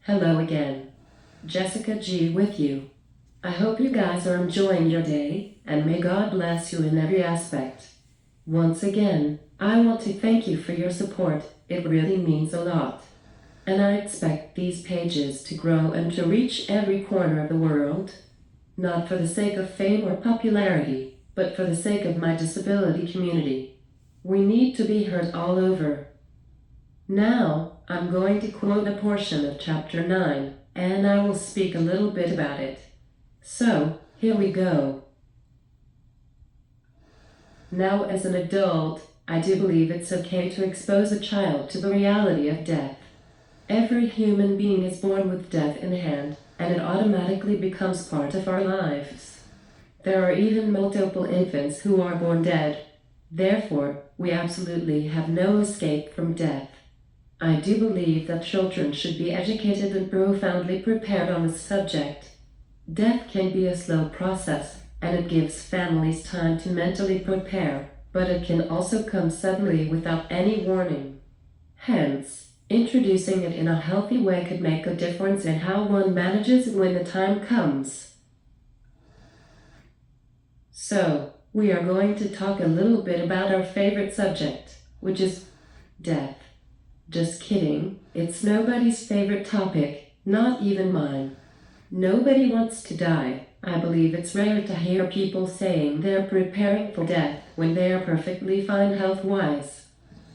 Hello again. Jessica G with you. I hope you guys are enjoying your day, and may God bless you in every aspect. Once again, I want to thank you for your support. It really means a lot. And I expect these pages to grow and to reach every corner of the world. Not for the sake of fame or popularity, but for the sake of my disability community. We need to be heard all over. Now, I'm going to quote a portion of Chapter 9, and I will speak a little bit about it. So, here we go. Now, as an adult, I do believe it's okay to expose a child to the reality of death. Every human being is born with death in hand, and it automatically becomes part of our lives. There are even multiple infants who are born dead. Therefore, we absolutely have no escape from death. I do believe that children should be educated and profoundly prepared on this subject. Death can be a slow process, and it gives families time to mentally prepare, but it can also come suddenly without any warning. Hence, introducing it in a healthy way could make a difference in how one manages when the time comes. So, we are going to talk a little bit about our favorite subject, which is death. Just kidding, it's nobody's favorite topic, not even mine. Nobody wants to die. I believe it's rare to hear people saying they're preparing for death when they are perfectly fine health-wise.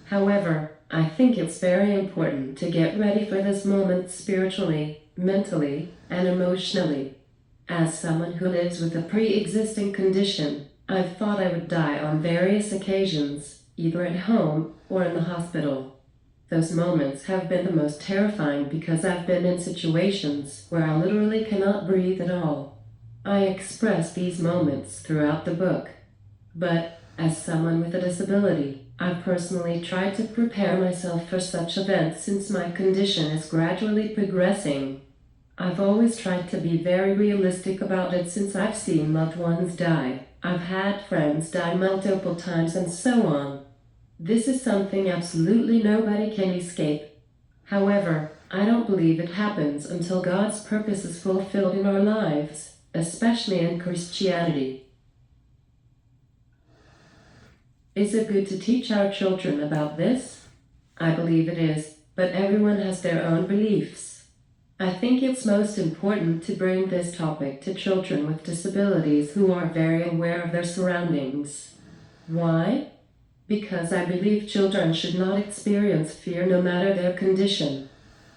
However, I think it's very important to get ready for this moment spiritually, mentally, and emotionally. As someone who lives with a pre-existing condition, I've thought I would die on various occasions, either at home or in the hospital. Those moments have been the most terrifying because I've been in situations where I literally cannot breathe at all. I express these moments throughout the book. But, as someone with a disability, I've personally tried to prepare myself for such events since my condition is gradually progressing. I've always tried to be very realistic about it since I've seen loved ones die. I've had friends die multiple times and so on. This is something absolutely nobody can escape. However, I don't believe it happens until God's purpose is fulfilled in our lives, especially in Christianity. Is it good to teach our children about this? I believe it is, but everyone has their own beliefs. I think it's most important to bring this topic to children with disabilities who are very aware of their surroundings. Why? Because I believe children should not experience fear no matter their condition.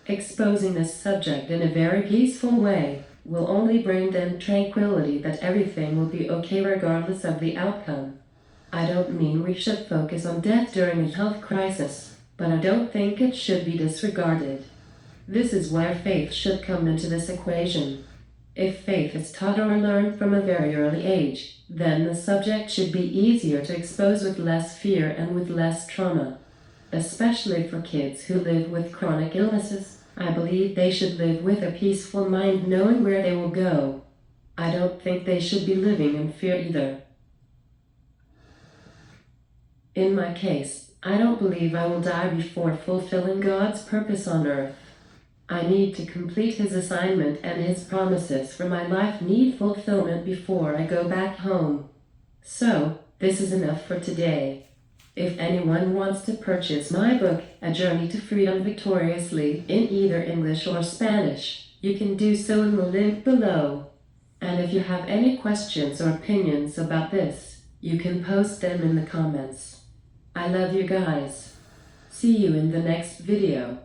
Exposing this subject in a very peaceful way will only bring them tranquility that everything will be okay regardless of the outcome. I don't mean we should focus on death during a health crisis, but I don't think it should be disregarded. This is where faith should come into this equation. If faith is taught or learned from a very early age, then the subject should be easier to expose with less fear and with less trauma. Especially for kids who live with chronic illnesses, I believe they should live with a peaceful mind knowing where they will go. I don't think they should be living in fear either. In my case, I don't believe I will die before fulfilling God's purpose on earth. I need to complete His assignment, and His promises for my life need fulfillment before I go back home. So, this is enough for today. If anyone wants to purchase my book, A Journey to Freedom Victoriously, in either English or Spanish, you can do so in the link below. And if you have any questions or opinions about this, you can post them in the comments. I love you guys. See you in the next video.